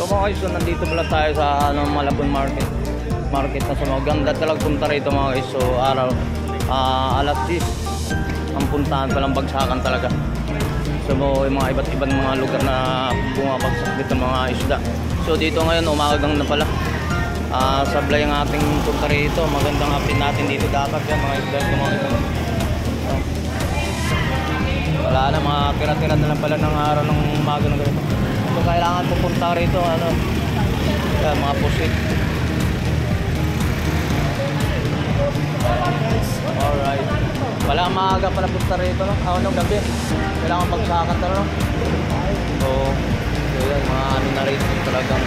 So mga guys, so nandito pala tayo sa Malabon Market. Market na sa maganda talagang punta rito mga guys. So araw, alas 10 ang puntahan palang bagsakan talaga. So yung mga iba't ibang mga lugar na bumabagsak dito mga isda. So dito ngayon umagang na pala. Sablay ang ating punta rito. Magandang update natin dito dapat yan mga isda. Wala na, mga tira-tira na lang pala ng araw ng umaga ng ganito. So kailangan pupunta rito yan, mga pusit. Alright, wala maaga pala punta rito gabi kailangan pagsakan talaga so yan mga na rito talagang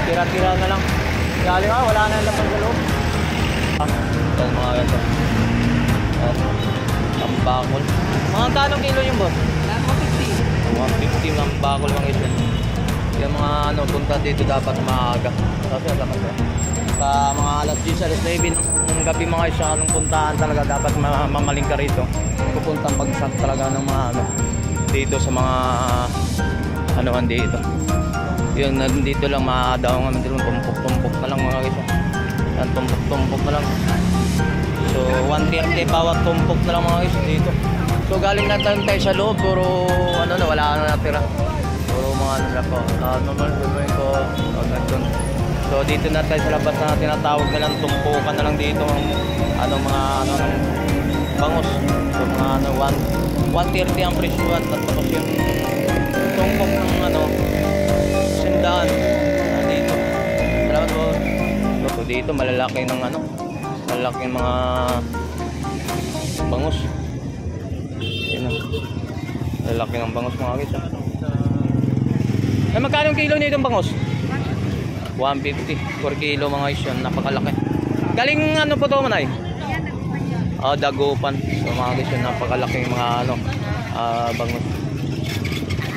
tira-tira na lang galing wala na lang sa loob yan mga ganito ang bakol mga kanong kilo yung boss? 150 ng bakol mga ito yung mga punta dito dapat maaga kasi sa mga alas 10 alas 9 ng gabi mga isa anong puntaan talaga dapat mamaling ka rito pupuntang bagsak talaga ng mga dito sa mga dito yun dito lang daw nga tumpok-tumpok na lang mga isa yan tumpok-tumpok na lang so 130 bawat tumpok na lang mga isa dito so galing na tayo sa loob puro wala na natira puro mga na po normal gagawin ko so dito na tayo sa labas na tinatawag na lang tumpukan na lang dito mga bangos so mga 130 ang presyuan tapos yung tumpok ng sindaan dito salamat po so dito malalaki ng malalaki mga bangos yun malalaki ng bangos mga kita magkano ang kilo nito yung bangos? 150 per kilo mga isyon, napakalaki. Galing po to manay? Dagupan. So mga isyon, napakalaki yung mga bangus.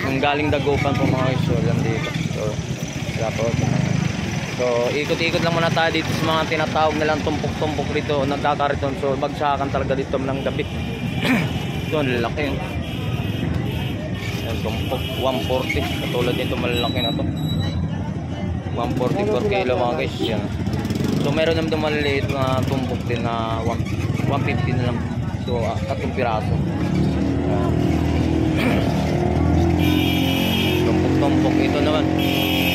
Yung galing Dagupan po mga isyon lang dito. So ikot-ikot lang muna tayo dito sa mga tinatawag nilang tumpok-tumpok dito, nagkakariton. So bagsakan talaga dito ng gabi. Ito, lalaki yun. Yan, tumpok, 140. Katulad nito, malalaki na to. 140 per kilo mga guys yan. So meron naman maliliit na tumpok din na 150 na lang so katong piraso tumpok ito naman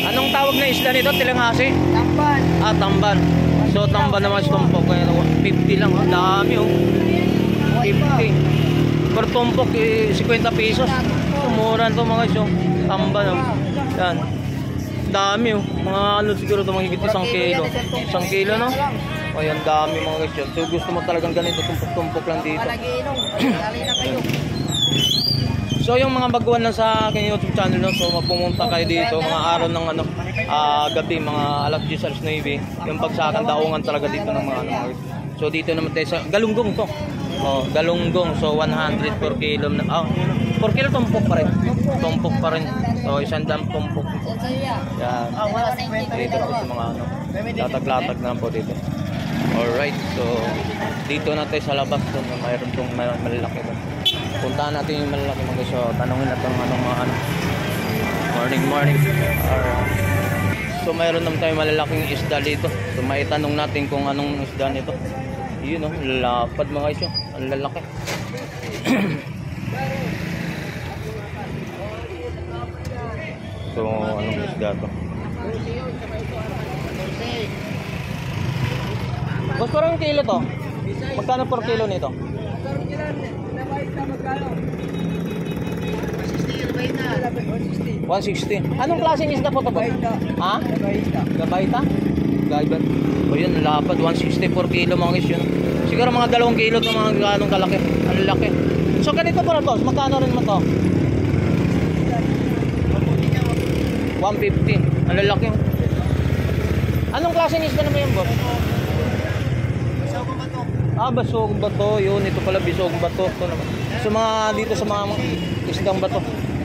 anong tawag na isla nito? Tilangasi? Tamban. Tamban so tamban naman sa tumpok 50 lang dami 50 per tumpok 50 pesos mura to mga guys tamban yan dami mga siguro ito mahigit 1 kilo 1 kilo no ayan dami mga guys so gusto mo talagang ganito tumpok-tumpok lang dito so yung mga baguhan lang sa aking YouTube channel no so pumunta kayo dito mga araw ng gabi mga alas 10 alas 9 yung bagsakan daungan talaga dito ng mga guys so dito naman tayo sa Galunggong to Galunggong so 100 per kilo per kilo tumpok pa rin so 100 tumpok yan dito po sa mga latag-latag na po dito alright so dito na tayo sa labas so, mayroon tong malalaki doon puntahan natin yung malalaki mga so tanongin natin morning alright so mayroon naman tayo malalaking isda dito so maitanong natin kung anong isda nito yun lapad mga isyo ang lalaki so anong isda to boss parang kilo to magkano per kilo nito 160 anong klaseng isda po to ba? Gabayta o yun lapad 160 per kilo mga guys yun siguro mga 2 kilo to mga ganong kalaki ang laki so ganito po na boss magkano rin mo to 150 ang lalaki anong klaseng isda naman yun boss? Basog bato yun ito pala bisog bato ito naman so mga dito sa mga isdang bato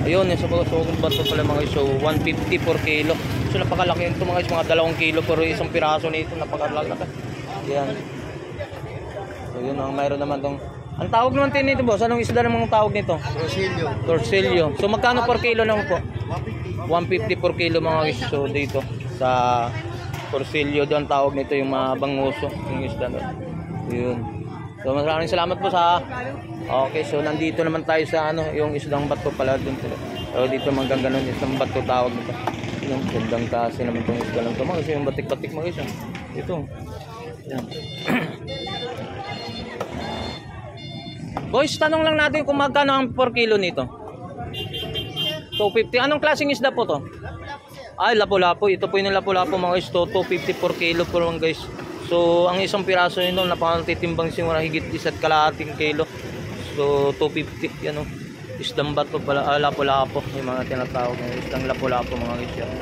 ayun sa basog bato pala mga so 150 per kilo so napakalaki ito mga mga 2 kilo per isang piraso nito napakalaki yan so yun ang mayroon naman tong ang tawag naman nito boss anong isda namang tawag nito? Torsilyo so magkano per kilo naman po? 150 per kilo mga guys. So dito sa Porcelio doon tawag nito yung mga banguso, yung isda doon. Yun. So maraming salamat po sa okay, so nandito naman tayo sa ano, yung isdang bato pala doon. So dito hanggang ganun isdang bato tawag nito. Yung gandang kasi naman itong isda lang ito mga kasi yung batik-batik mga guys. Ito. Yan. Boys, tanong lang natin kung magkano ang per kilo nito. 250. Anong klaseng isda po to? Ay, lapu-lapu. Ito po yung lapu-lapu mga guys. 250 per kilo po mga guys. So, ang isang piraso nito, napakatitimbang siguro higit 1 kalahating kilo. So, 250. Yan o. Isdang bato pala. Lapu-lapu. Yung mga tinatawag ng isdang lapu-lapu mga guys. Yan.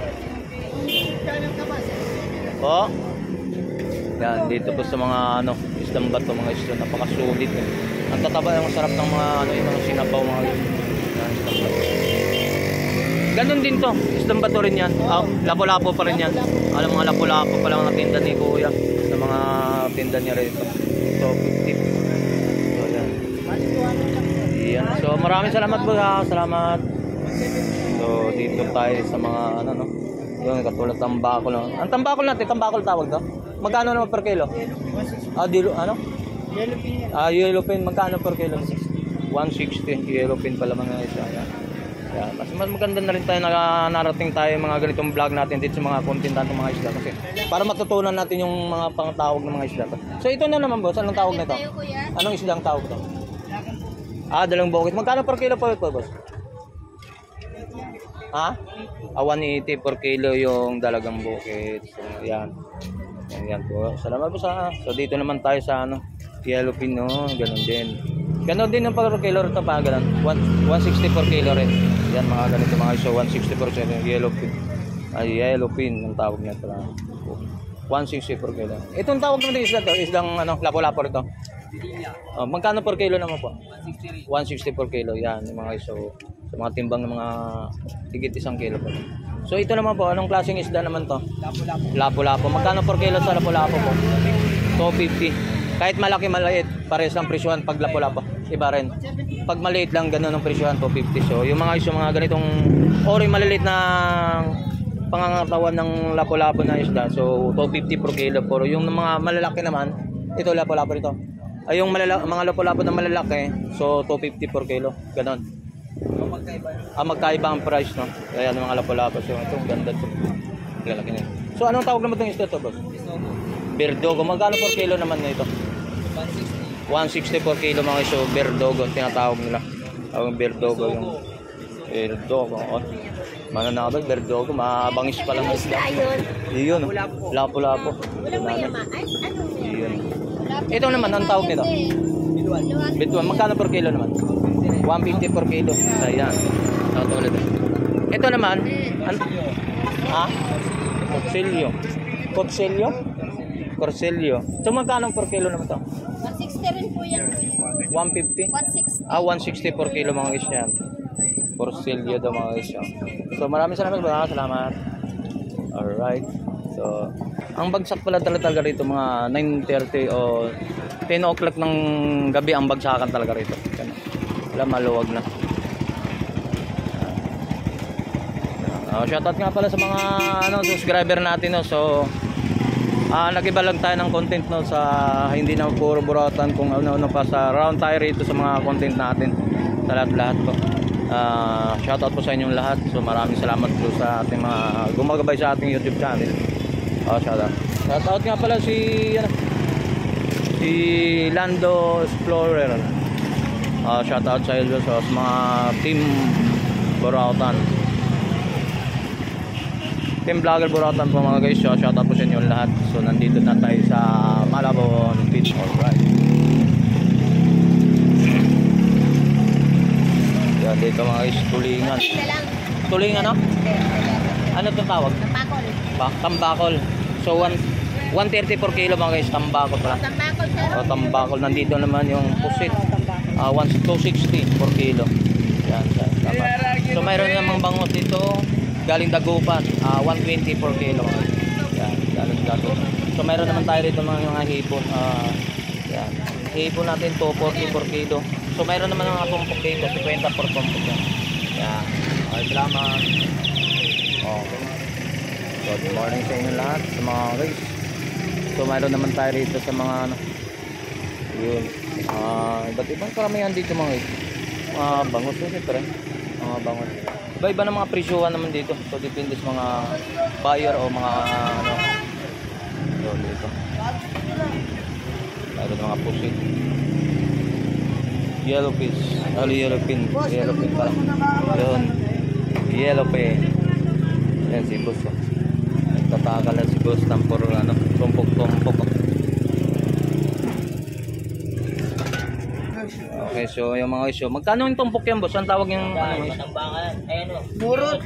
Po. Yan, dito po sa mga ano, isdang bato mga isda. Napakasulit. Ang tataba yung sarap ng mga ano, yung mga sinabaw mga guys. Yan, isdang bato. Ganon din to, isdang bato rin yan. Lapu-lapu pa rin yan. Alam mga lapu-lapu pa lang ang tinda ni Kuya. Sa mga tinda niya rin ito. So, 50. So, yan. Yan. So, maraming salamat po ha. Salamat. So, dito tayo sa mga ano, no? Yung katulad tambakol. No? Ang tambakol natin, tambakol tawag to. Magkano naman per kilo? Ano? Yellow pin. Yellow pin. Magkano per kilo? 160. Yellow pin pala mga isa. Yan. Yeah, mas maganda na rin tayo narating tayo mga ganitong vlog natin dito sa mga content natin mga isda kasi para matutunan natin yung mga pangtawag ng mga isda. So ito na naman boss, anong tawag nito? Anong isda ang tawag ito? Dalang bukit. Magkano per kilo po ito boss? 180 per kilo yung dalagang bukit. So yan. Yan po. Salamat po sa. So dito naman tayo sa ano, yellow pin no, ganun din. Ganon din ang per kilo rito pa ganun. 160 per kilo rin. Yan mga ganito mga iso 160 per kilo yellow pin. Yellow pin ang tawag nito lang. 160 per kilo. Itong tawag naman isda to, isdang ano, lapu-lapu rito. Magkano per kilo naman po? 160 per kilo. Yan yung mga iso sa mga timbang ng mga higit 1 kilo po. So ito naman po, anong klaseng isda naman to? Lapu-lapu. Magkano per kilo sa lapu-lapu po? 250. Kahit malaki maliit, parehas ang presyohan pag lapu-lapu. Iba rin. Pag maliit lang ganun ang presyohan 250. So yung mga iso mga ganitong ori maliliit na pangangatawan ng lapu-lapu na isda. So 250 per kilo. Pero yung mga malalaki naman, ito lapu-lapu rito. Ay yung mga lapu-lapu na malalaki, so 250 per kilo. Ganon. Magkaiba ang price no. Kaya ng mga lapu-lapu. So ito ganda to. Lalaki na. So anong tawag naman itong isda to, boss? Berdogo. Magkano per kilo naman na ito? 160 per kilo mga iso. Berdogo tinatawag nila. Ang berdogo yung berdogo. Mananabag berdogo. Mabangis pa lang isda. Iyon. Lapu-lapu. Iyon. Ito naman ang tawag nito. Bituan. Magkano per kilo naman? 150 per kilo. Ayan. Ito naman. Porcelio. Porcelio? Porcelio. So magkano per kilo naman to? 160 rin po yan. 150? 160. 160 per kilo mga guys yan. Porcelio daw mga guys yan. So maraming salamat. Salamat. Alright. So ang bagsak pala talaga rito mga 9:30 o 10 o'clock ng gabi ang bagsakan talaga rito. Wala, maluwag na. Shoutout nga pala sa mga subscriber natin no. So nagiba lang tayo ng content no sa hindi na puro buratan kung ano pa sa round tayo rito sa mga content natin sa lahat po. Shoutout po sa inyong lahat. So maraming salamat po sa ating mga gumagabay sa ating YouTube channel. Shoutout nga pala si Lando Explorer. Shoutout sa iyo sa mga team Buratan. Team Vlogger Buratan po mga guys. So shoutout po sa inyo lahat. So nandito na tayo sa Malabon Beach. Alright. Yan dito mga guys, tulingan. Tulingan no? Ano itong tawag? Tambakol. Tambakol. So 130 per kilo mga guys, tambakol pala. Tambakol sir. Tambakol. Nandito naman yung pusit. 260 per kilo. Yan. So mayroon namang bangot dito. Galing Dagupan, 120 per kilo. Yan, galing Dagupan. So mayroon naman tayo rito mga hipon. Yan. Hipon natin 240 per kilo. So mayroon naman mga tumpok dito, 50 per tumpok yan. Yan. Okay, salamat. Okay. Good morning sa inyo lahat sa mga guys. So mayroon naman tayo rito sa mga ano. Yun. Iba't ibang karamihan dito mga guys. Mga bangus yun siyempre. Mga bangus. Iba-iba ng mga presyuhan naman dito. So depende sa mga buyer o mga ano. So dito. Mayroon mga pusit. Yellow fish. Yellow pin. Yellow pin pala. Yun. Yellow pin. Yan si boss. Nagtataka lang si boss ng puro ano, tumpok-tumpok. Okay, so yung mga isyo. Magkano yung tumpok yan, boss? Ang tawag yung ano? Patambangan. Ayan o. Murot.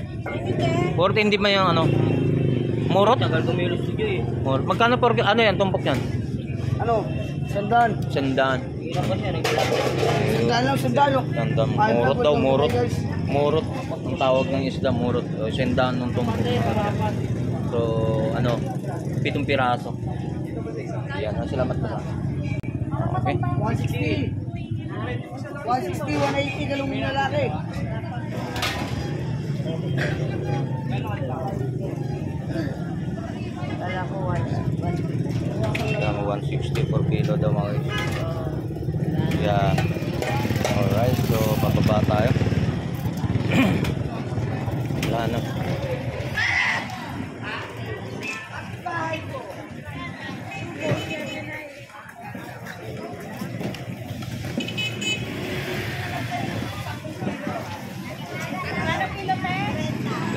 Murot, hindi ba yung ano? Murot? Tagal kumilos si Joy. Murot. Magkano por ano yan, tumpok yan? Ano? Sandaan. Sandaan. Hirap pa siya. Sandaan lang, sandaan. Sandaan. Murot daw, murot. Murot. Ang tawag ng isda, murot. O, sandaan ng tumpok. So, ano, 7 piraso. Yan, salamat po sa. Okay. 160. 160, 180 galong yung lalaki. Kala ko 160. Yan, 160 per kilo daw mga guys. Yan. Alright, so bababa tayo. Wala na.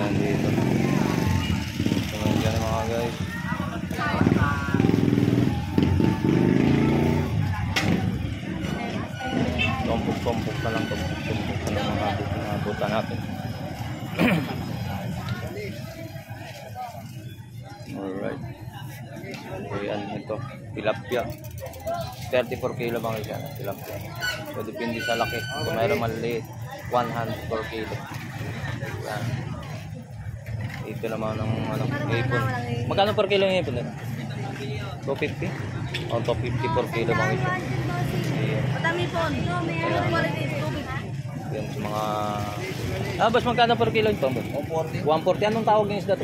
Yan dito. So, yan mga guys. Tumpok-tumpok na lang. Tumpok-tumpok na lang mga buta natin. Alright. So yan ito. Tilapia. 34 kilo mga guys. Tilapia. So depende sa laki. Kung mayroon maliit, 100 per kilo. Yan. Ito naman ng ano, ipon. Magkano per kilo yung ipon nila? 250? O 250 per kilo mga guys. Ayan. Madami po. May quality. Yan sa mga... boss, magkano per kilo ito? 140. 140. Anong tawag yung isda?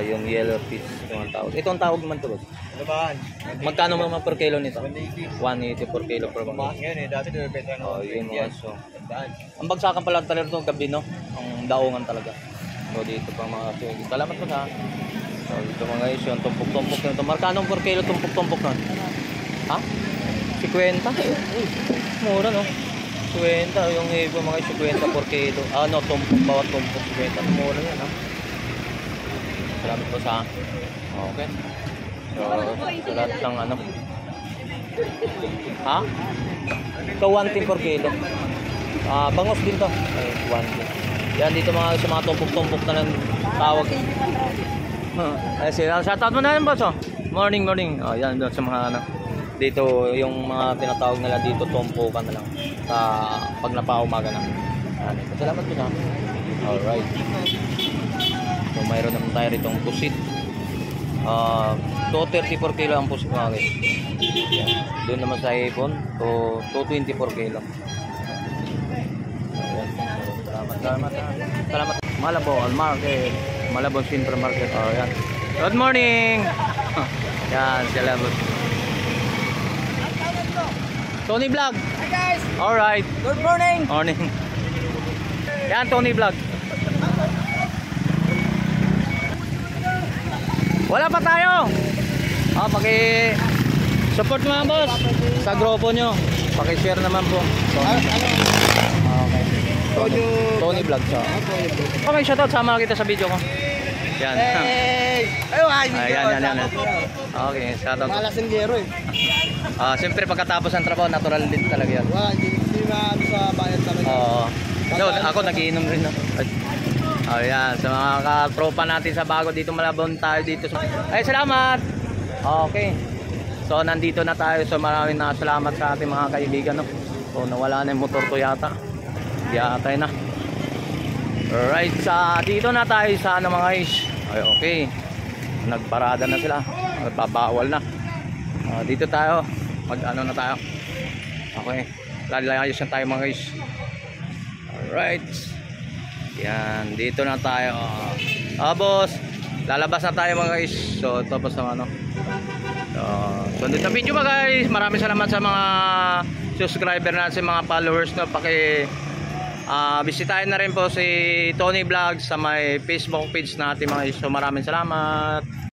Yung yellow fish. Yung tawag. Ito ang tawag naman ito, boss. Magkano naman per kilo nito? 180 per kilo per mga. Ngayon eh, dati nilipeta na. Yun mga so. Ang bagsakan pala talaga itong gabi, no? Ang daungan talaga. So dito pa mga so. Salamat po sa. So dito mga guys, yung tumpok-tumpok nito. Magkano per kilo tumpok-tumpok na? Ha? 50? Mura, no? 50 yung ibo mga 50 per kilo. No, tumpok, bawat tumpok 50. Mura yan, ha? Salamat po sa. Okay. So, sa lahat ng ano. Ha? Ito 1 per kilo. Bangos din to. Ay, 1. Yan dito mga sa mga tumpok-tumpok na ng tawag. Ay, shoutout mo na yan, boss. Morning. Yan doon sa mga ano. Dito yung mga tinatawag nila dito tumpukan na lang sa pag napaumaga na. Salamat po na. Alright. So mayroon naman tayo ritong pusit. 230 per kilo ang pusit mga guys. Doon naman sa ipon, 220 per kilo. Salamat. Malabon Market. Malabon Central Market. Yan. Good morning. Yan, salamat. Tony Vlog. Hi guys. Alright. Good morning. Morning. Yan, Tony Vlog. Wala pa tayo. Paki-support mga boss sa grupo nyo. Paki-share naman po. Okay. Tony Vlog siya. Okay, shoutout. Sama kita sa video ko. Yan. Ayan. Okay, shoutout. Malasinggero eh. Siyempre pagkatapos ng trabaho, natural din talaga yan. Hindi maano sa bayan talaga. So, ako nagiinom rin. Ayan, sa mga katropa natin sa bago dito Malabon tayo dito. Ay, salamat! Okay. So, nandito na tayo. So, maraming salamat sa ating mga kaibigan. No? So, nawala na yung motor ko yata. Yata na. Alright, dito na tayo sa ano mga guys. Ay, okay. Nagparada na sila. Nagpapawal na. Dito tayo. Mag-ano na tayo. Okay. Lalayos na tayo mga guys. Alright. Yan, dito na tayo. Boss, lalabas na tayo mga guys. So, tapos ng ano. So, dito na video mga guys. Maraming salamat sa mga subscriber natin, mga followers na bisitahin na rin po si Tony Vlogs sa may Facebook page natin mga guys. So, maraming salamat.